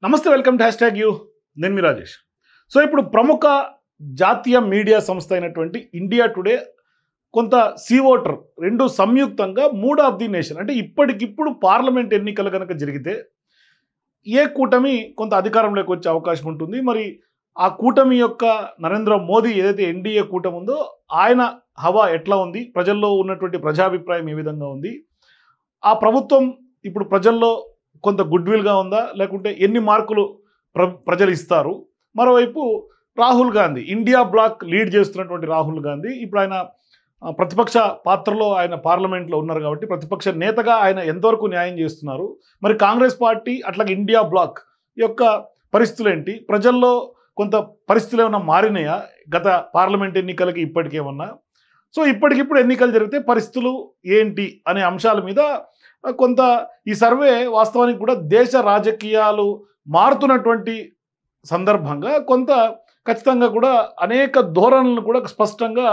నమస్తే welcome to hashtag you నేను మీ Rajesh. So ఇప్పుడు ప్రముఖ జాతీయ మీడియా సంస్థ అయినటువంటి ఇండియా టుడే కొంత సీ ఓటర్ రెండు సంయుక్తంగా మూడ్ ఆఫ్ ది నేషన్ అంటే ఇప్పటికిప్పుడు పార్లమెంట్ ఎన్నికలు కనుక జరిగితే ఏ కూటమి కొంత అధికారంలోకి వచ్చే అవకాశం ఉంటుంది. మరి ఆ కూటమి యొక్క నరేంద్ర మోదీ ఏదైతే ఎన్డీఏ కూటమి ఉందో ఆయన హవా ఎట్లా ఉంది, ప్రజల్లో ఉన్నటువంటి ప్రజాభిప్రాయం ఏ విధంగా ఉంది, ఆ ప్రభుత్వం ఇప్పుడు ప్రజల్లో కొంత గుడ్ విల్గా ఉందా, లేకుంటే ఎన్ని మార్కులు ప్రజలు ఇస్తారు. మరోవైపు Rahul Gandhi India bloc lead చేస్తున్నటువంటి రాహుల్ గాంధీ ఇప్పుడు ఆయన ప్రతిపక్ష పాత్రలో ఆయన పార్లమెంట్లో ఉన్నారు కాబట్టి ప్రతిపక్ష నేతగా ఆయన ఎంతవరకు న్యాయం చేస్తున్నారు. మరి కాంగ్రెస్ పార్టీ అట్లాగే ఇండియా బ్లాక్ యొక్క పరిస్థితులు ఏంటి, ప్రజల్లో కొంత పరిస్థితులు ఏమైనా మారినాయా గత పార్లమెంట్ ఎన్నికలకి ఇప్పటికేమన్నా. సో ఇప్పటికిప్పుడు ఎన్నికలు జరిగితే పరిస్థితులు ఏంటి అనే అంశాల మీద కొంత ఈ సర్వే వాస్తవానికి కూడా దేశ రాజకీయాలు మారుతున్నటువంటి సందర్భంగా కొంత ఖచ్చితంగా కూడా అనేక ధోరణులను కూడా స్పష్టంగా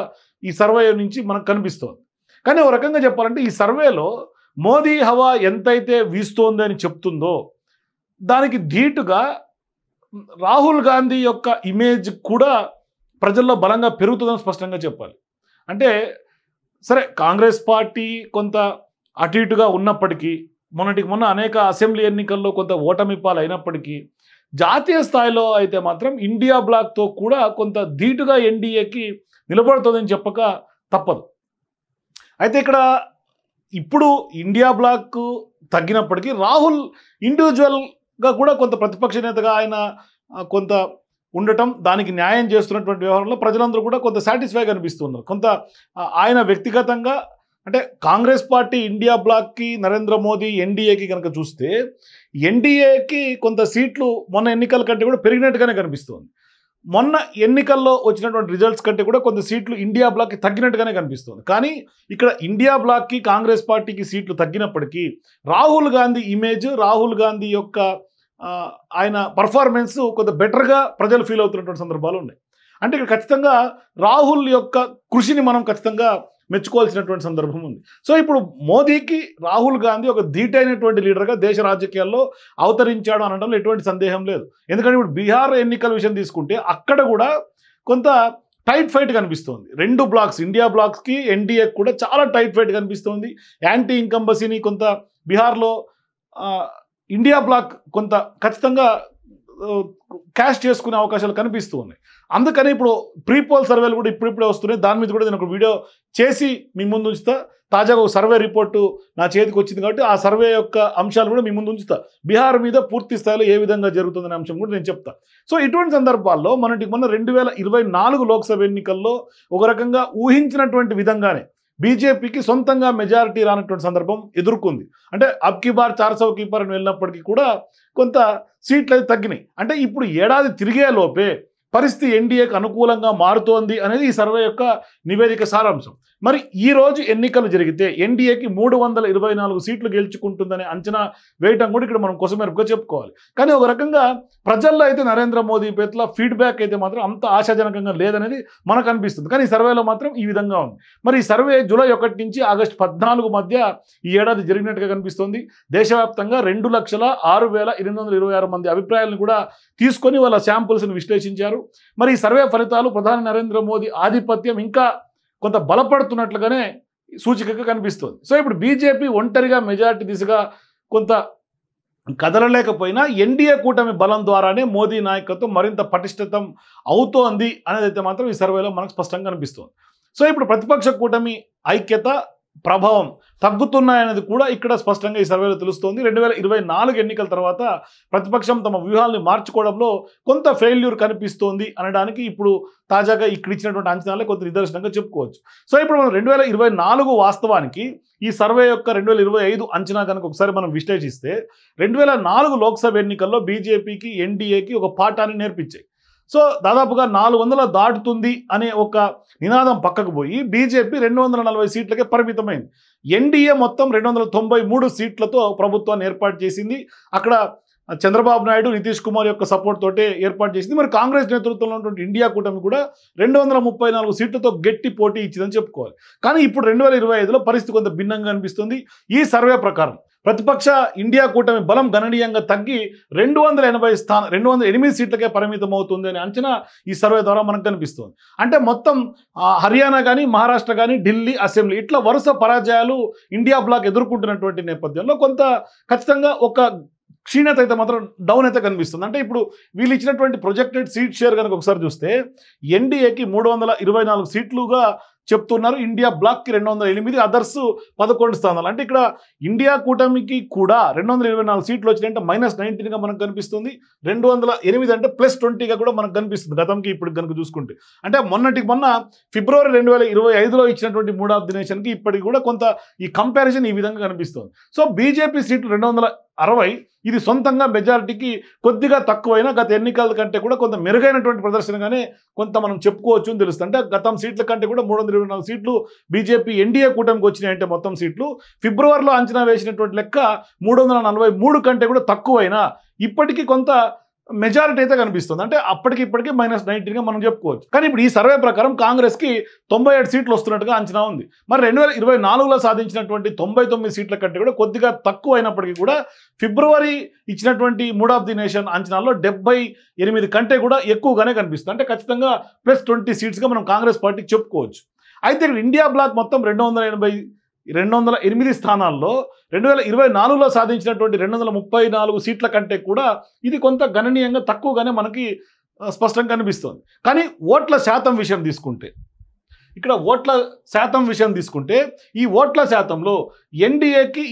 ఈ సర్వే నుంచి మనకు కనిపిస్తుంది. కానీ ఒక రకంగా చెప్పాలంటే ఈ సర్వేలో మోదీ హవా ఎంతైతే వీస్తోంది అని చెప్తుందో దానికి ధీటుగా రాహుల్ గాంధీ యొక్క ఇమేజ్ కూడా ప్రజల్లో బలంగా పెరుగుతుందని స్పష్టంగా చెప్పాలి. అంటే సరే కాంగ్రెస్ పార్టీ కొంత అటు ఇటుగా ఉన్నప్పటికీ మొన్నటికి మొన్న అనేక అసెంబ్లీ ఎన్నికల్లో కొంత ఓటమి పాలు అయినప్పటికీ జాతీయ స్థాయిలో అయితే మాత్రం ఇండియా బ్లాక్తో కూడా కొంత ధీటుగా ఎన్డీఏకి నిలబడుతుందని చెప్పక తప్పదు. అయితే ఇక్కడ ఇప్పుడు ఇండియా బ్లాక్ తగ్గినప్పటికీ రాహుల్ ఇండివిజువల్గా కూడా కొంత ప్రతిపక్ష నేతగా ఆయన కొంత ఉండటం, దానికి న్యాయం చేస్తున్నటువంటి వ్యవహారంలో ప్రజలందరూ కూడా కొంత సాటిస్ఫైగా అనిపిస్తున్నారు. కొంత ఆయన వ్యక్తిగతంగా అంటే కాంగ్రెస్ పార్టీ ఇండియా బ్లాక్కి నరేంద్ర మోదీ ఎన్డీఏకి కనుక చూస్తే ఎన్డీఏకి కొంత సీట్లు మొన్న ఎన్నికల కంటే కూడా పెరిగినట్టుగానే కనిపిస్తుంది. మొన్న ఎన్నికల్లో వచ్చినటువంటి రిజల్ట్స్ కంటే కూడా కొంత సీట్లు ఇండియా బ్లాక్కి తగ్గినట్టుగానే కనిపిస్తుంది. కానీ ఇక్కడ ఇండియా బ్లాక్కి కాంగ్రెస్ పార్టీకి సీట్లు తగ్గినప్పటికీ రాహుల్ గాంధీ ఇమేజ్, రాహుల్ గాంధీ యొక్క ఆయన పర్ఫార్మెన్స్ కొంత బెటర్గా ప్రజలు ఫీల్ అవుతున్నటువంటి సందర్భాలు ఉన్నాయి. అంటే ఇక్కడ ఖచ్చితంగా రాహుల్ యొక్క కృషిని మనం ఖచ్చితంగా మెచ్చుకోవాల్సినటువంటి సందర్భం ఉంది. సో ఇప్పుడు మోదీకి రాహుల్ గాంధీ ఒక ధీటైనటువంటి లీడర్గా దేశ రాజకీయాల్లో అవతరించాడు అనడంలో ఎటువంటి సందేహం లేదు. ఎందుకంటే ఇప్పుడు బీహార్ ఎన్నికల విషయం తీసుకుంటే అక్కడ కూడా కొంత టైట్ ఫైట్ కనిపిస్తుంది. రెండు బ్లాక్స్ ఇండియా బ్లాక్స్కి ఎన్డీఏకి కూడా చాలా టైట్ ఫైట్ కనిపిస్తుంది. యాంటీ ఇన్కంబసీని కొంత బీహార్లో ఇండియా బ్లాక్ కొంత ఖచ్చితంగా క్యాష్ చేసుకునే అవకాశాలు కనిపిస్తూ ఉన్నాయి. అందుకని ఇప్పుడు ప్రీపోల్ సర్వేలు కూడా ఇప్పుడిప్పుడే వస్తున్నాయి. దాని మీద కూడా నేను ఒక వీడియో చేసి మీ ముందు ఉంచుతా. తాజాగా ఒక సర్వే రిపోర్టు నా చేతికి వచ్చింది కాబట్టి ఆ సర్వే యొక్క అంశాలు కూడా మీ ముందు ఉంచుతా. బీహార్ మీద పూర్తి స్థాయిలో ఏ విధంగా జరుగుతుందనే అంశం కూడా నేను చెప్తా. సో ఇటువంటి సందర్భాల్లో మొన్న 2024 లోక్సభ ఎన్నికల్లో ఒక రకంగా ఊహించినటువంటి విధంగానే బీజేపీకి సొంతంగా మెజారిటీ రానటువంటి సందర్భం ఎదుర్కొంది. అంటే అబ్ కీ బార్ 400 కీ పార్ అని వెళ్ళినప్పటికీ కూడా కొంత సీట్లు అయితే తగ్గినాయి. అంటే ఇప్పుడు ఏడాది తిరిగే లోపే పరిస్థితి ఎన్డీఏకి అనుకూలంగా మారుతోంది అనేది ఈ సర్వే యొక్క నివేదిక సారాంశం. మరి ఈరోజు ఎన్నికలు జరిగితే ఎన్డీఏకి 324 సీట్లు గెలుచుకుంటుందనే అంచనా వేయటం కూడా ఇక్కడ మనం కొసమెరుపుగా చెప్పుకోవాలి. కానీ ఒక రకంగా ప్రజల్లో అయితే నరేంద్ర మోదీ పట్ల ఫీడ్బ్యాక్ అయితే మాత్రం అంత ఆశాజనకంగా లేదనేది మనకు అనిపిస్తుంది. కానీ ఈ సర్వేలో మాత్రం ఈ విధంగా ఉంది. మరి ఈ సర్వే జూలై 1 నుంచి ఆగస్టు 14 మధ్య ఈ ఏడాది జరిగినట్టుగా కనిపిస్తుంది. దేశవ్యాప్తంగా 2,06,826 మంది అభిప్రాయాలను కూడా తీసుకొని వాళ్ళ శాంపుల్స్ని విశ్లేషించారు. మరి ఈ సర్వే ఫలితాలు ప్రధాని నరేంద్ర మోదీ ఆధిపత్యం ఇంకా కొంత బలపడుతున్నట్లుగానే సూచికగా కనిపిస్తుంది. సో ఇప్పుడు బీజేపీ ఒంటరిగా మెజారిటీ దిశగా కొంత కదలలేకపోయినా ఎన్డీఏ కూటమి బలం ద్వారానే మోదీ నాయకత్వం మరింత పటిష్టతం అవుతోంది అనేది అయితే మాత్రం ఈ సర్వేలో మనకు స్పష్టంగా కనిపిస్తుంది. సో ఇప్పుడు ప్రతిపక్ష కూటమి ఐక్యత ప్రభావం తగ్గుతున్నాయనేది కూడా ఇక్కడ స్పష్టంగా ఈ సర్వేలో తెలుస్తోంది. 2024 ఎన్నికల తర్వాత ప్రతిపక్షం తమ వ్యూహాల్ని మార్చుకోవడంలో కొంత ఫెయిల్యూర్ కనిపిస్తోంది అనడానికి ఇప్పుడు తాజాగా ఇక్కడ ఇచ్చినటువంటి అంచనాలే కొంత నిదర్శనంగా చెప్పుకోవచ్చు. సో ఇప్పుడు మనం 2024 వాస్తవానికి ఈ సర్వే యొక్క 2025 అంచనా కనుక ఒకసారి మనం విశ్లేషిస్తే 2004 లోక్సభ ఎన్నికల్లో బీజేపీకి ఎన్డీఏకి ఒక పాఠాన్ని నేర్పించాయి. సో దాదాపుగా 400 దాటుతుంది అనే ఒక నినాదం పక్కకు పోయి బీజేపీ 240 సీట్లకే పరిమితమైంది. ఎన్డీఏ మొత్తం 293 సీట్లతో ప్రభుత్వాన్ని ఏర్పాటు చేసింది. అక్కడ చంద్రబాబు నాయుడు, నితీష్ కుమార్ యొక్క సపోర్ట్ తోటే ఏర్పాటు చేసింది. మరి కాంగ్రెస్ నేతృత్వంలో ఉన్నటువంటి ఇండియా కూటమి కూడా 234 సీట్లతో గట్టి పోటీ ఇచ్చిందని చెప్పుకోవాలి. కానీ ఇప్పుడు 2025లో పరిస్థితి కొంత భిన్నంగా అనిపిస్తుంది. ఈ సర్వే ప్రకారం ప్రతిపక్ష ఇండియా కూటమి బలం గణనీయంగా తగ్గి 208 సీట్లకే పరిమితం అవుతుంది అనే అంచనా ఈ సర్వే ద్వారా మనకు కనిపిస్తుంది. అంటే మొత్తం హర్యానా కానీ, మహారాష్ట్ర కానీ, ఢిల్లీ అసెంబ్లీ ఇట్లా వరుస పరాజయాలు ఇండియా బ్లాక్ ఎదుర్కొంటున్నటువంటి నేపథ్యంలో కొంత ఖచ్చితంగా ఒక క్షీణత అయితే మాత్రం డౌన్ అయితే కనిపిస్తుంది. అంటే ఇప్పుడు వీళ్ళు ఇచ్చినటువంటి ప్రొజెక్టెడ్ సీట్ షేర్ కనుక ఒకసారి చూస్తే ఎన్డీఏకి 324 సీట్లుగా చెప్తున్నారు, ఇండియా బ్లాక్కి 208, అదర్స్ 11 స్థానాలు. అంటే ఇక్కడ ఇండియా కూటమికి కూడా 224 సీట్లు వచ్చినాయంటే -19గా మనకు కనిపిస్తుంది, 208 అంటే +20గా కూడా మనకు కనిపిస్తుంది గతంకి ఇప్పుడు కనుక చూసుకుంటే. అంటే మొన్న ఫిబ్రవరి 2025లో ఇచ్చినటువంటి మూడ్ ఆఫ్ ది నేషన్కి ఇప్పటికి కూడా కొంత ఈ కంపారిజన్ ఈ విధంగా కనిపిస్తుంది. సో బీజేపీ సీట్లు 260, ఇది సొంతంగా మెజారిటీకి కొద్దిగా తక్కువైనా గత ఎన్నికల కంటే కూడా కొంత మెరుగైనటువంటి ప్రదర్శనగానే కొంత మనం చెప్పుకోవచ్చు అని తెలుస్తుంది. అంటే గతం సీట్ల కంటే కూడా 324 సీట్లు బీజేపీ ఎన్డీఏ కూటమికి వచ్చినాయంటే మొత్తం సీట్లు ఫిబ్రవరిలో అంచనా వేసినటువంటి లెక్క 343 కంటే కూడా తక్కువైనా ఇప్పటికీ కొంత మెజారిటీ అయితే కనిపిస్తుంది. అంటే అప్పటికి ఇప్పటికీ -19గా మనం చెప్పుకోవచ్చు. కానీ ఇప్పుడు ఈ సర్వే ప్రకారం కాంగ్రెస్కి 97 సీట్లు వస్తున్నట్టుగా అంచనా ఉంది. మరి 2024లో సాధించినటువంటి 99 సీట్ల కంటే కూడా కొద్దిగా తక్కువ అయినప్పటికీ కూడా ఫిబ్రవరి ఇచ్చినటువంటి మూడ్ ఆఫ్ ది నేషన్ అంచనాల్లో 78 కంటే కూడా ఎక్కువగానే కనిపిస్తుంది. అంటే ఖచ్చితంగా +20 సీట్స్గా మనం కాంగ్రెస్ పార్టీకి చెప్పుకోవచ్చు. అయితే ఇక్కడ ఇండియా బ్లాక్ మొత్తం 208 స్థానాల్లో 2024లో సాధించినటువంటి 234 సీట్ల కంటే కూడా ఇది కొంత గణనీయంగా తక్కువగానే మనకి స్పష్టంగా కనిపిస్తుంది. కానీ ఓట్ల శాతం విషయం తీసుకుంటే ఈ ఓట్ల శాతంలో ఎన్డీఏకి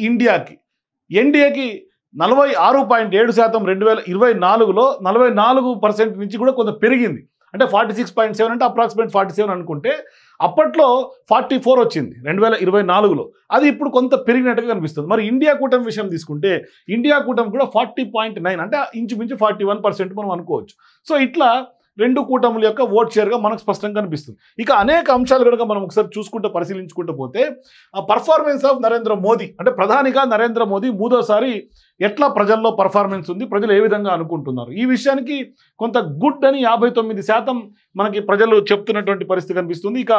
46.7% 2024లో 44% నుంచి కూడా కొంత పెరిగింది. అంటే 46.7 అంటే అప్రాక్సిమేట్ 47 అనుకుంటే అప్పట్లో 44 వచ్చింది 2024లో, అది ఇప్పుడు కొంత పెరిగినట్టుగా కనిపిస్తుంది. మరి ఇండియా కూటమి విషయం తీసుకుంటే ఇండియా కూటమి కూడా 40.9 అంటే ఇంచుమించు 41% మనం అనుకోవచ్చు. సో ఇట్లా రెండు కూటముల యొక్క ఓట్ షేర్గా మనకు స్పష్టంగా కనిపిస్తుంది. ఇక అనేక అంశాలు కనుక మనం ఒకసారి పరిశీలించుకుంటూ పోతే పర్ఫార్మెన్స్ ఆఫ్ నరేంద్ర మోదీ, అంటే ప్రధానిగా నరేంద్ర మోదీ మూడోసారి ఎట్లా ప్రజల్లో పర్ఫార్మెన్స్ ఉంది, ప్రజలు ఏ విధంగా అనుకుంటున్నారు, ఈ విషయానికి కొంత గుడ్ అని 59% మనకి ప్రజలు చెప్తున్నటువంటి పరిస్థితి కనిపిస్తుంది. ఇక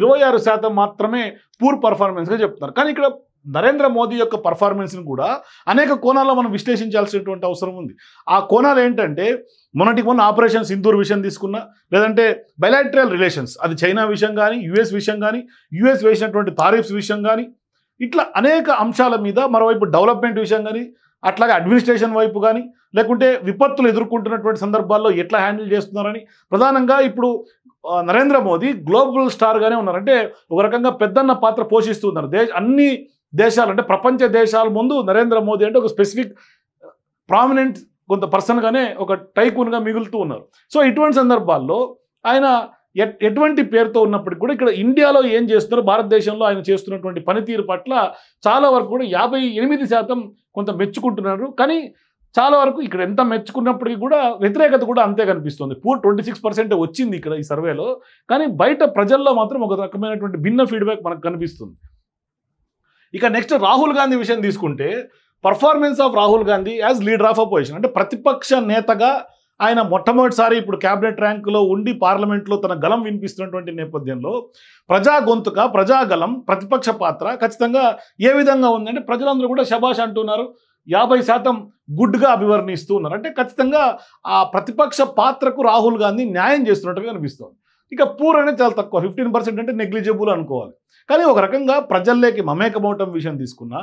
26% మాత్రమే పూర్ పర్ఫార్మెన్స్గా చెప్తున్నారు. కానీ ఇక్కడ నరేంద్ర మోదీ యొక్క పర్ఫార్మెన్స్ని కూడా అనేక కోణాల్లో మనం విశ్లేషించాల్సినటువంటి అవసరం ఉంది. ఆ కోణాలు ఏంటంటే మొన్న ఆపరేషన్ సింధూర్ విషయం తీసుకున్నా, లేదంటే బైలాటరల్ రిలేషన్స్, అది చైనా విషయం కానీ, యుఎస్ విషయం కానీ, యుఎస్ వేసినటువంటి టారిఫ్స్ విషయం కానీ, ఇట్లా అనేక అంశాల మీద, మరోవైపు డెవలప్మెంట్ విషయం కానీ, అట్లాగే అడ్మినిస్ట్రేషన్ వైపు కానీ, లేకుంటే విపత్తులు ఎదుర్కొంటున్నటువంటి సందర్భాల్లో ఎట్లా హ్యాండిల్ చేస్తున్నారని ప్రధానంగా ఇప్పుడు నరేంద్ర మోదీ గ్లోబల్ స్టార్గానే ఉన్నారు. అంటే ఒక రకంగా పెద్దన్న పాత్ర పోషిస్తున్నారు. అన్ని దేశాలు, అంటే ప్రపంచ దేశాల ముందు నరేంద్ర మోదీ అంటే ఒక స్పెసిఫిక్ ప్రామినెంట్ కొంత పర్సన్గానే ఒక టైకూన్గా మిగులుతూ ఉన్నారు. సో ఇటువంటి సందర్భాల్లో ఆయన ఎటువంటి పేరుతో ఉన్నప్పటికీ కూడా ఇక్కడ ఇండియాలో ఏం చేస్తున్నారో, భారతదేశంలో ఆయన చేస్తున్నటువంటి పనితీరు పట్ల చాలా వరకు కూడా 58% కొంత మెచ్చుకుంటున్నారు. కానీ చాలా వరకు ఇక్కడ ఎంత మెచ్చుకున్నప్పటికీ కూడా వ్యతిరేకత కూడా అంతే కనిపిస్తుంది. పూర్ 26% వచ్చింది ఇక్కడ ఈ సర్వేలో. కానీ బయట ప్రజల్లో మాత్రం ఒక రకమైనటువంటి భిన్న ఫీడ్బ్యాక్ మనకు కనిపిస్తుంది. ఇక నెక్స్ట్ రాహుల్ గాంధీ విషయం తీసుకుంటే performance of Rahul Gandhi as leader of opposition, అంటే ప్రతిపక్ష నేతగా ఆయన మొట్టమొదటిసారి ఇప్పుడు క్యాబినెట్ ర్యాంకులో ఉండి పార్లమెంట్లో తన గలం వినిపిస్తున్నటువంటి నేపథ్యంలో ప్రజా గొంతుక, ప్రజాగలం, ప్రతిపక్ష పాత్ర ఖచ్చితంగా ఏ విధంగా ఉందంటే ప్రజలందరూ కూడా శబాష్ అంటున్నారు, 50% గుడ్గా అభివర్ణిస్తూ ఉన్నారు. అంటే ఖచ్చితంగా ఆ ప్రతిపక్ష పాత్రకు రాహుల్ గాంధీ న్యాయం చేస్తున్నట్టుగా కనిపిస్తుంది. ఇక పూర్ అనేది చాలా తక్కువ, 15% అంటే నెగ్లిజిబుల్ అనుకోవాలి. కానీ ఒక రకంగా ప్రజల్లోకి మమేకమవటం విషయం తీసుకున్నా,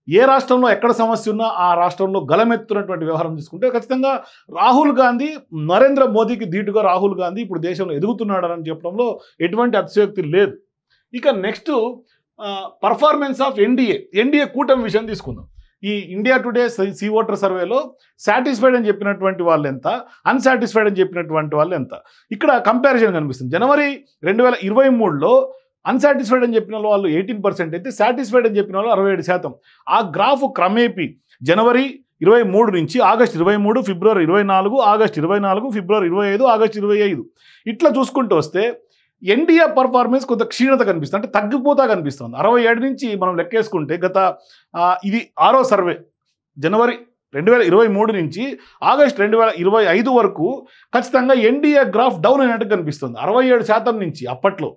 ఏ రాష్ట్రంలో ఎక్కడ సమస్య ఉన్నా ఆ రాష్ట్రంలో గలమెత్తున్నటువంటి వ్యవహారం తీసుకుంటే ఖచ్చితంగా రాహుల్ గాంధీ, నరేంద్ర మోదీకి ధీటుగా రాహుల్ గాంధీ ఇప్పుడు దేశంలో ఎదుగుతున్నాడని చెప్పడంలో ఎటువంటి అతిశయోక్తి లేదు. ఇక నెక్స్ట్ పర్ఫార్మెన్స్ ఆఫ్ ఎన్డీఏ కూటమి విషయం తీసుకుందాం. ఈ ఇండియా టుడే సీ ఓటర్ సర్వేలో సాటిస్ఫైడ్ అని చెప్పినటువంటి వాళ్ళు ఎంత, అన్సాటిస్ఫైడ్ అని చెప్పినటువంటి వాళ్ళు ఎంత, ఇక్కడ కంపారిజన్ కనిపిస్తుంది. జనవరి 2023లో అన్సాటిస్ఫైడ్ అని చెప్పిన వాళ్ళు 18% అయితే సాటిస్ఫైడ్ అని చెప్పిన వాళ్ళు 67%. ఆ గ్రాఫ్ క్రమేపీ జనవరి 23 నుంచి ఆగస్టు 23, ఫిబ్రవరి 24, ఆగస్టు 24, ఫిబ్రవరి 25, ఆగస్టు 25 ఇట్లా చూసుకుంటూ వస్తే ఎన్డీఏ పర్ఫార్మెన్స్ కొంత క్షీణత కనిపిస్తుంది, అంటే తగ్గిపోతా కనిపిస్తుంది. 67 నుంచి మనం లెక్కేసుకుంటే ఇది 6వ సర్వే, జనవరి 2023 నుంచి ఆగస్టు 2025 వరకు ఖచ్చితంగా ఎన్డీఏ గ్రాఫ్ డౌన్ అయినట్టు కనిపిస్తుంది. 67% నుంచి అప్పట్లో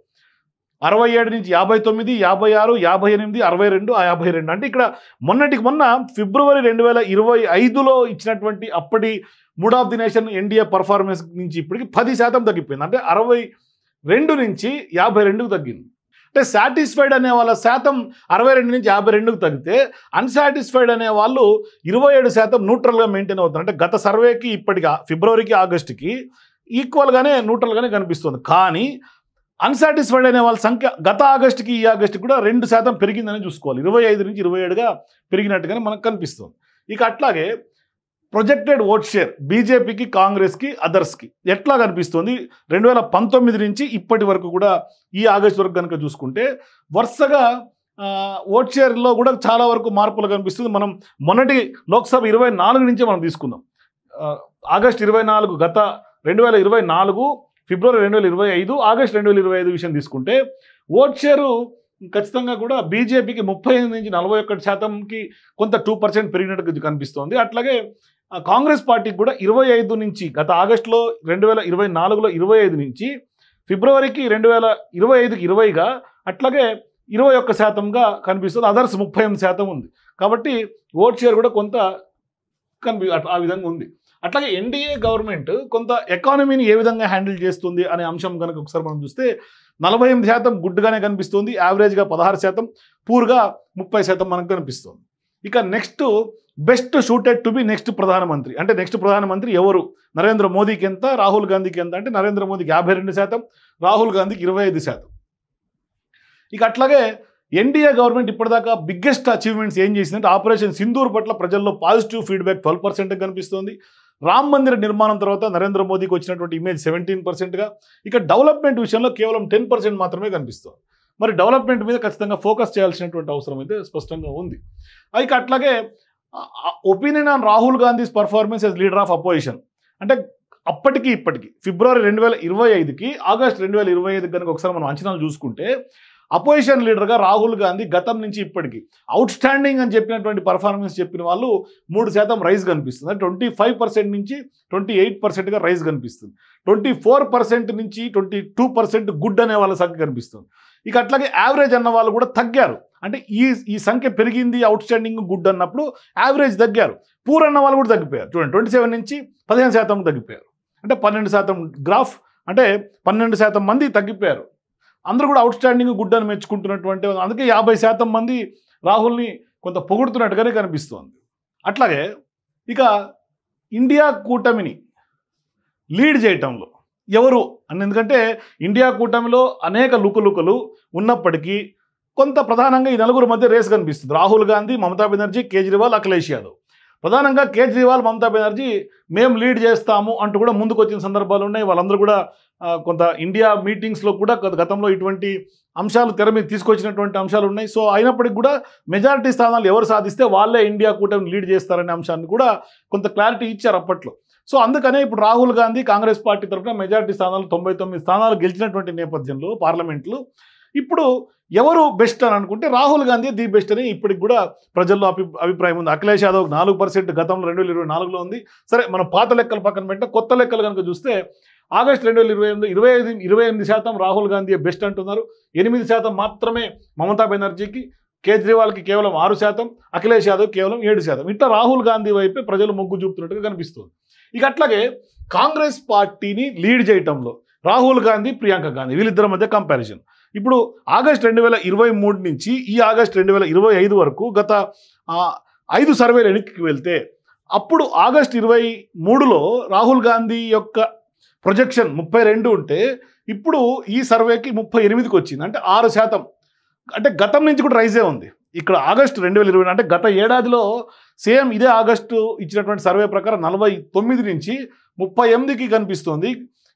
67 నుంచి 59, 56, 58, 62, 52. అంటే ఇక్కడ మొన్నటికి మొన్న ఫిబ్రవరి 2025లో ఇచ్చినటువంటి అప్పటి mood of the nation NDA performance నుంచి ఇప్పటికి 10% తగ్గిపోయింది. అంటే 62 నుంచి 52కు తగ్గింది. అంటే సాటిస్ఫైడ్ అనే వాళ్ళ శాతం 62 నుంచి 52కు తగ్గితే అన్సాటిస్ఫైడ్ అనే వాళ్ళు 27% న్యూట్రల్గా మెయింటైన్ అవుతుంది. అంటే గత సర్వేకి ఇప్పటికి ఫిబ్రవరికి ఆగస్టుకి ఈక్వల్గానే న్యూట్రల్గానే కనిపిస్తుంది. కానీ అన్సాటిస్ఫైడ్ అనే వాళ్ళ సంఖ్య గత ఆగస్టుకి ఈ ఆగస్టుకి కూడా 2% పెరిగిందని చూసుకోవాలి. 25 నుంచి 27గా పెరిగినట్టుగానే మనకు కనిపిస్తుంది. ఇక అట్లాగే ప్రొజెక్టెడ్ ఓట్ షేర్ బీజేపీకి, కాంగ్రెస్కి, అదర్స్కి ఎట్లా కనిపిస్తుంది 2019 నుంచి ఇప్పటి వరకు కూడా ఈ ఆగస్టు వరకు కనుక చూసుకుంటే వరుసగా ఓట్ షేర్లో కూడా చాలా వరకు మార్పులు కనిపిస్తుంది. మనం మొన్నటి లోక్సభ 24 నుంచే మనం తీసుకుందాం. ఆగస్టు 24 గత 2024, ఫిబ్రవరి 2025, ఆగస్టు 2025 విషయం తీసుకుంటే ఓట్ షేరు ఖచ్చితంగా కూడా బీజేపీకి 35 నుంచి 41%కి కొంత 2% పెరిగినట్టు కనిపిస్తోంది. అట్లాగే కాంగ్రెస్ పార్టీకి కూడా 25 నుంచి గత ఆగస్టులో 2024లో 25 నుంచి ఫిబ్రవరికి 2025కి 20గా అట్లాగే 21%గా కనిపిస్తుంది. అదర్స్ 38% ఉంది. కాబట్టి ఓట్ షేర్ కూడా కొంత ఆ విధంగా ఉంది. అట్లాగే ఎన్డీఏ గవర్నమెంట్ కొంత ఎకానమీని ఏ విధంగా హ్యాండిల్ చేస్తుంది అనే అంశం కనుక ఒకసారి మనం చూస్తే 48% గుడ్గానే కనిపిస్తుంది. యావరేజ్గా 16%, పూర్గా 30% మనకు కనిపిస్తుంది. ఇక next best shooted to be next ప్రధానమంత్రి. అంటే నెక్స్ట్ ప్రధానమంత్రి ఎవరు? నరేంద్ర మోదీకి ఎంత, రాహుల్ గాంధీకి ఎంత అంటే నరేంద్ర మోదీకి 52%, రాహుల్ గాంధీకి 25%. ఇక అట్లాగే ఎన్డీఏ గవర్నమెంట్ ఇప్పటిదాకా బిగ్గెస్ట్ అచీవ్మెంట్స్ ఏం చేసిందంటే ఆపరేషన్ సింధూర్ పట్ల ప్రజల్లో పాజిటివ్ ఫీడ్బ్యాక్ 12% కనిపిస్తుంది. రామ్ మందిర నిర్మాణం తర్వాత నరేంద్ర మోదీకి వచ్చినటువంటి ఇమేజ్ 17%గా, ఇక డెవలప్మెంట్ విషయంలో కేవలం 10% మాత్రమే కనిపిస్తుంది. మరి డెవలప్మెంట్ మీద ఖచ్చితంగా ఫోకస్ చేయాల్సినటువంటి అవసరం అయితే స్పష్టంగా ఉంది. ఇక అట్లాగే opinion on Rahul Gandhi's performance as leader of opposition. అంటే అప్పటికి ఇప్పటికి ఫిబ్రవరి 2025కి ఆగస్ట్ 2025 కనుక ఒకసారి మనం అంచనాలు చూసుకుంటే అపోజిషన్ లీడర్గా రాహుల్ గాంధీ గతం నుంచి ఇప్పటికి అవుట్ స్టాండింగ్ అని చెప్పినటువంటి పర్ఫార్మెన్స్ చెప్పిన వాళ్ళు 3% రైజ్ కనిపిస్తుంది. 25% నుంచి 28%గా రైజ్ కనిపిస్తుంది. 24% నుంచి 22% గుడ్ అనే వాళ్ళ సంఖ్య కనిపిస్తుంది. ఇక అట్లాగే యావరేజ్ అన్న వాళ్ళు కూడా తగ్గారు. అంటే ఈ సంఖ్య పెరిగింది అవుట్ స్టాండింగ్ గుడ్ అన్నప్పుడు యావరేజ్ తగ్గారు. పూర్ అన్న వాళ్ళు కూడా తగ్గిపోయారు. చూడండి 27 నుంచి 15% తగ్గిపోయారు. అంటే 12% గ్రాఫ్, అంటే 12% మంది తగ్గిపోయారు. అందరూ కూడా అవుట్ స్టాండింగ్ గుడ్ అని మెచ్చుకుంటున్నటువంటి, అందుకే 50% మంది రాహుల్ని కొంత పొగుడుతున్నట్టుగానే కనిపిస్తోంది. అట్లాగే ఇక ఇండియా కూటమిని లీడ్ చేయటంలో ఎవరు అని, ఎందుకంటే ఇండియా కూటమిలో అనేక లుకలుకలు ఉన్నప్పటికీ కొంత ప్రధానంగా ఈ నలుగురు మధ్య రేస్ కనిపిస్తుంది. రాహుల్ గాంధీ, మమతా బెనర్జీ, కేజ్రీవాల్, అఖిలేష్ యాదవ్. ప్రధానంగా కేజ్రీవాల్, మమతా బెనర్జీ మేము లీడ్ చేస్తాము అంటూ కూడా ముందుకు వచ్చిన సందర్భాలు ఉన్నాయి. వాళ్ళందరూ కూడా కొంత ఇండియా మీటింగ్స్లో కూడా గతంలో ఇటువంటి అంశాలు తెర మీద తీసుకొచ్చినటువంటి అంశాలు ఉన్నాయి. సో అయినప్పటికీ కూడా మెజారిటీ స్థానాలు ఎవరు సాధిస్తే వాళ్ళే ఇండియా కూటమిని లీడ్ చేస్తారనే అంశాన్ని కూడా కొంత క్లారిటీ ఇచ్చారు అప్పట్లో. సో అందుకనే ఇప్పుడు రాహుల్ గాంధీ కాంగ్రెస్ పార్టీ తరఫున మెజారిటీ స్థానాలు 99 స్థానాలు గెలిచినటువంటి నేపథ్యంలో పార్లమెంట్లో ఇప్పుడు ఎవరు బెస్ట్ అని అనుకుంటే రాహుల్ గాంధీ ది బెస్ట్ అని ఇప్పటికి కూడా ప్రజల్లో అభిప్రాయం ఉంది. అఖిలేష్ యాదవ్ 4% గతంలో 2024లో ఉంది. సరే మనం పాత లెక్కలు పక్కన పెట్టే కొత్త లెక్కలు కనుక చూస్తే ఆగస్టు 2028 28% రాహుల్ గాంధీ బెస్ట్ అంటున్నారు. 8% మాత్రమే మమతా బెనర్జీకి, కేజ్రీవాల్కి కేవలం 6%, అఖిలేష్ యాదవ్ కేవలం 7%. ఇట్లా రాహుల్ గాంధీ వైపే ప్రజలు మొగ్గు చూపుతున్నట్టుగా కనిపిస్తుంది. ఇక అట్లాగే కాంగ్రెస్ పార్టీని లీడ్ చేయటంలో రాహుల్ గాంధీ, ప్రియాంక గాంధీ వీళ్ళిద్దరి మధ్య కంపారిజన్. ఇప్పుడు ఆగస్ట్ 2023 నుంచి ఈ ఆగస్ట్ 2025 వరకు గత 5 సర్వేలు వెనక్కి వెళ్తే అప్పుడు ఆగస్ట్ 23లో రాహుల్ గాంధీ యొక్క ప్రొజెక్షన్ 32 ఉంటే ఇప్పుడు ఈ సర్వేకి 38కి వచ్చింది. అంటే 6%. అంటే గతం నుంచి కూడా రైజే ఉంది. ఇక్కడ ఆగస్టు 2020 అంటే గత ఏడాదిలో సేమ్ ఇదే ఆగస్టు ఇచ్చినటువంటి సర్వే ప్రకారం 49 నుంచి 38కి కనిపిస్తుంది.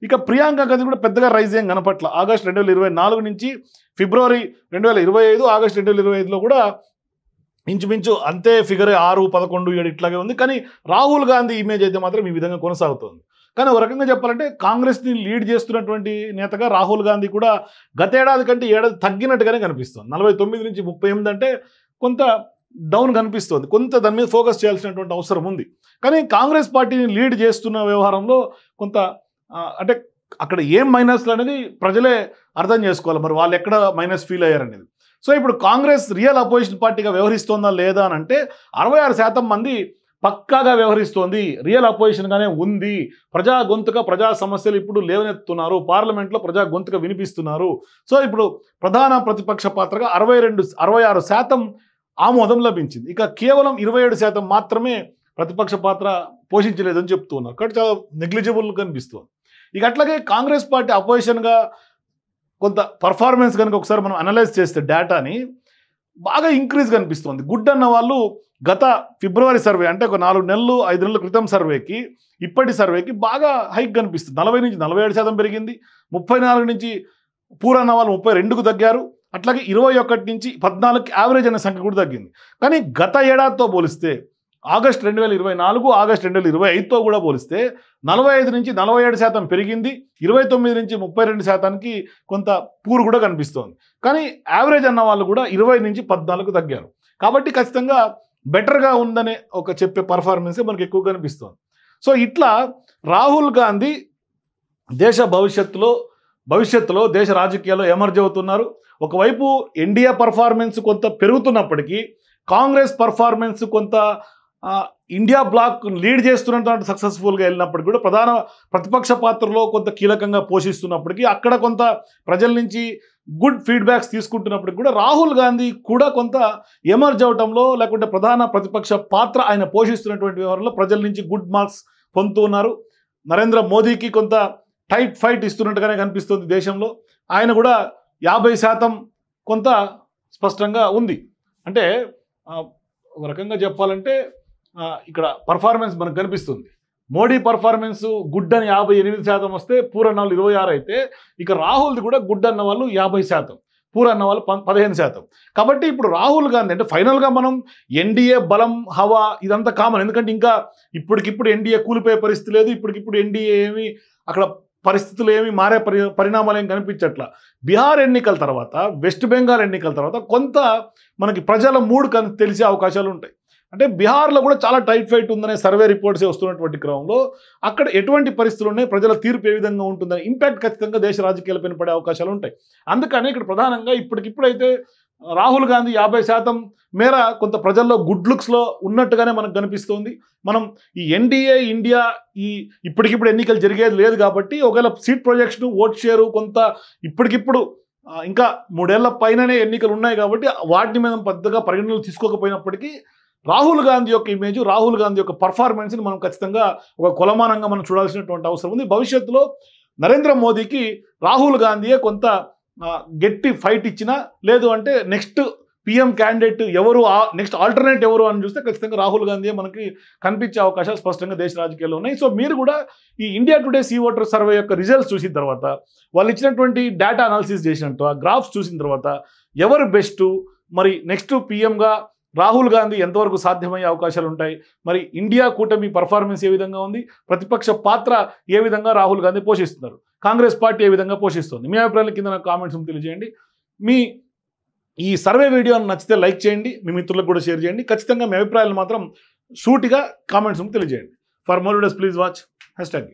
ఇక ప్రియాంక గాంధీ కూడా పెద్దగా రైజ్ ఏం కనపట్ల. ఆగస్టు 2024 నుంచి ఫిబ్రవరి 2025, ఆగస్టు 2025లో కూడా ఇంచుమించు అంతే ఫిగర్ 6, 11, 7 ఇట్లాగే ఉంది. కానీ రాహుల్ గాంధీ ఇమేజ్ అయితే మాత్రం ఈ విధంగా కొనసాగుతుంది. కానీ ఒక రకంగా చెప్పాలంటే కాంగ్రెస్ని లీడ్ చేస్తున్నటువంటి నేతగా రాహుల్ గాంధీ కూడా గతేడాది కంటే ఏడాది తగ్గినట్టుగానే కనిపిస్తుంది. 49 నుంచి 38 అంటే కొంత డౌన్ కనిపిస్తుంది. కొంత దాని మీద ఫోకస్ చేయాల్సినటువంటి అవసరం ఉంది. కానీ కాంగ్రెస్ పార్టీని లీడ్ చేస్తున్న వ్యవహారంలో కొంత అంటే అక్కడ ఏం మైనస్లు అనేది ప్రజలే అర్థం చేసుకోవాలి. మరి వాళ్ళు ఎక్కడ మైనస్ ఫీల్ అయ్యారనేది. సో ఇప్పుడు కాంగ్రెస్ రియల్ అపోజిషన్ పార్టీగా వ్యవహరిస్తోందా లేదా అని అంటే 66% మంది పక్కాగా వ్యవహరిస్తోంది, రియల్ అపోజిషన్గానే ఉంది, ప్రజా గొంతుక ప్రజా సమస్యలు ఇప్పుడు లేవనెత్తుతున్నారు, పార్లమెంట్లో ప్రజా గొంతుక వినిపిస్తున్నారు. సో ఇప్పుడు ప్రధాన ప్రతిపక్ష పాత్రగా 66% ఆమోదం లభించింది. ఇక కేవలం 27% మాత్రమే ప్రతిపక్ష పాత్ర పోషించలేదని చెప్తూ ఉన్నారు. కాబట్టి చాలా నెగ్లిజిబుల్ కనిపిస్తుంది. ఇక అట్లాగే కాంగ్రెస్ పార్టీ అపోజిషన్గా కొంత పర్ఫార్మెన్స్ కనుక ఒకసారి మనం అనలైజ్ చేస్తే డేటాని బాగా ఇంక్రీజ్ కనిపిస్తుంది. గుడ్ అన్న వాళ్ళు గత ఫిబ్రవరి సర్వే అంటే ఒక 4 నెలలు 5 నెలల క్రితం సర్వేకి ఇప్పటి సర్వేకి బాగా హైక్ కనిపిస్తుంది. 40 నుంచి 47% పెరిగింది. 34 నుంచి పూర్ అన్న వాళ్ళు 32కు తగ్గారు. అట్లాగే 21 నుంచి 14కి యావరేజ్ అనే సంఖ్య కూడా తగ్గింది. కానీ గత ఏడాదితో పోలిస్తే ఆగస్ట్ 2024 ఆగస్ట్ 2025తో కూడా పోలిస్తే 45 నుంచి 47% పెరిగింది. 29 నుంచి 32%కి కొంత పూర్ కూడా కనిపిస్తోంది. కానీ యావరేజ్ అన్న వాళ్ళు కూడా 20 నుంచి 14కు తగ్గారు. కాబట్టి ఖచ్చితంగా బెటర్గా ఉందనే ఒక చెప్పే పర్ఫార్మెన్సే మనకు ఎక్కువ కనిపిస్తోంది. సో ఇట్లా రాహుల్ గాంధీ దేశ భవిష్యత్తులో దేశ రాజకీయాల్లో ఎమర్జ్ అవుతున్నారు. ఒకవైపు ఎన్డీఏ పర్ఫార్మెన్స్ కొంత పెరుగుతున్నప్పటికీ కాంగ్రెస్ పర్ఫార్మెన్స్ కొంత ఇండియా బ్లాక్ లీడ్ చేస్తున్నటువంటి సక్సెస్ఫుల్గా వెళ్ళినప్పటికీ కూడా ప్రధాన ప్రతిపక్ష పాత్రలో కొంత కీలకంగా పోషిస్తున్నప్పటికీ అక్కడ కొంత ప్రజల నుంచి గుడ్ ఫీడ్బ్యాక్స్ తీసుకుంటున్నప్పటికీ కూడా రాహుల్ గాంధీ కూడా కొంత ఎమర్జ్ అవటంలో లేకుంటే ప్రధాన ప్రతిపక్ష పాత్ర ఆయన పోషిస్తున్నటువంటి వ్యవహారంలో ప్రజల నుంచి గుడ్ మార్క్స్ పొందుతూ ఉన్నారు. నరేంద్ర మోదీకి కొంత టైట్ ఫైట్ ఇస్తున్నట్టుగానే కనిపిస్తుంది దేశంలో. ఆయన కూడా 50% కొంత స్పష్టంగా ఉంది. అంటే ఒక రకంగా చెప్పాలంటే ఇక్కడ పర్ఫార్మెన్స్ మనకు కనిపిస్తుంది. మోడీ పర్ఫార్మెన్స్ గుడ్ అని 58% వస్తే పూర్ అన్న వాళ్ళు 26 అయితే ఇక రాహుల్ది కూడా గుడ్ అన్న వాళ్ళు 50%, పూర్ అన్న వాళ్ళు 15%. కాబట్టి ఇప్పుడు రాహుల్ గాంధీ అంటే ఫైనల్గా మనం ఎన్డీఏ బలం హవా ఇదంతా కామన్. ఎందుకంటే ఇంకా ఇప్పటికిప్పుడు ఎన్డీఏ కూలిపోయే పరిస్థితి లేదు. ఇప్పటికిప్పుడు ఎన్డీఏ ఏమి అక్కడ పరిస్థితులు ఏమి మారే పరిణామాలు ఏం కనిపించట్ల. బీహార్ ఎన్నికల తర్వాత వెస్ట్ బెంగాల్ ఎన్నికల తర్వాత కొంత మనకి ప్రజల మూడ్ తెలిసే అవకాశాలు ఉంటాయి. అంటే బీహార్లో కూడా చాలా టైట్ ఫైట్ ఉందనే సర్వే రిపోర్ట్స్ వస్తున్నటువంటి క్రమంలో అక్కడ ఎటువంటి పరిస్థితులు ఉన్నాయి, ప్రజల తీర్పు ఏ విధంగా ఉంటుందని ఇంపాక్ట్ ఖచ్చితంగా దేశ రాజకీయాలపైన పడే అవకాశాలు ఉంటాయి. అందుకని ఇక్కడ ప్రధానంగా ఇప్పటికిప్పుడైతే రాహుల్ గాంధీ 50% మేర కొంత ప్రజల్లో గుడ్ లుక్స్లో ఉన్నట్టుగానే మనకు కనిపిస్తోంది. మనం ఈ ఎన్డీఏ ఇండియా ఇప్పటికిప్పుడు ఎన్నికలు జరిగేది లేదు కాబట్టి ఒకవేళ సీట్ ప్రొజెక్షన్ ఓట్ షేరు కొంత ఇప్పటికిప్పుడు ఇంకా 3 ఏళ్ల పైననే ఎన్నికలు ఉన్నాయి కాబట్టి వాటిని మనం పెద్దగా పరిగణనలు తీసుకోకపోయినప్పటికీ రాహుల్ గాంధీ యొక్క ఇమేజ్, రాహుల్ గాంధీ యొక్క పర్ఫార్మెన్స్ని మనం ఖచ్చితంగా ఒక కొలమానంగా మనం చూడాల్సినటువంటి అవసరం ఉంది. భవిష్యత్తులో నరేంద్ర మోదీకి రాహుల్ గాంధీయే కొంత గట్టి ఫైట్ ఇచ్చినా లేదు అంటే నెక్స్ట్ పిఎం క్యాండిడేట్ ఎవరు, నెక్స్ట్ ఆల్టర్నేట్ ఎవరు అని చూస్తే ఖచ్చితంగా రాహుల్ గాంధీ మనకి కనిపించే అవకాశాలు స్పష్టంగా దేశ రాజకీయాల్లో ఉన్నాయి. సో మీరు కూడా ఈ India today C voter survey యొక్క రిజల్ట్స్ చూసిన తర్వాత వాళ్ళు ఇచ్చినటువంటి డేటా అనాలిసిస్ చేసినట్టు ఆ గ్రాఫ్స్ చూసిన తర్వాత ఎవరు బెస్ట్, మరి నెక్స్ట్ పిఎంగా రాహుల్ గాంధీ ఎంతవరకు సాధ్యమయ్యే అవకాశాలు ఉంటాయి, మరి ఇండియా కూటమి పర్ఫార్మెన్స్ ఏ విధంగా ఉంది, ప్రతిపక్ష పాత్ర ఏ విధంగా రాహుల్ గాంధీ పోషిస్తున్నారు, కాంగ్రెస్ పార్టీ ఏ విధంగా పోషిస్తుంది, మీ అభిప్రాయాల కింద నాకు కామెంట్స్ తెలియజేయండి. మీ ఈ సర్వే వీడియోని నచ్చితే లైక్ చేయండి, మీ మిత్రులకు కూడా షేర్ చేయండి. ఖచ్చితంగా మీ అభిప్రాయాలు మాత్రం సూటిగా కామెంట్స్ తెలియజేయండి. For more videos please watch #.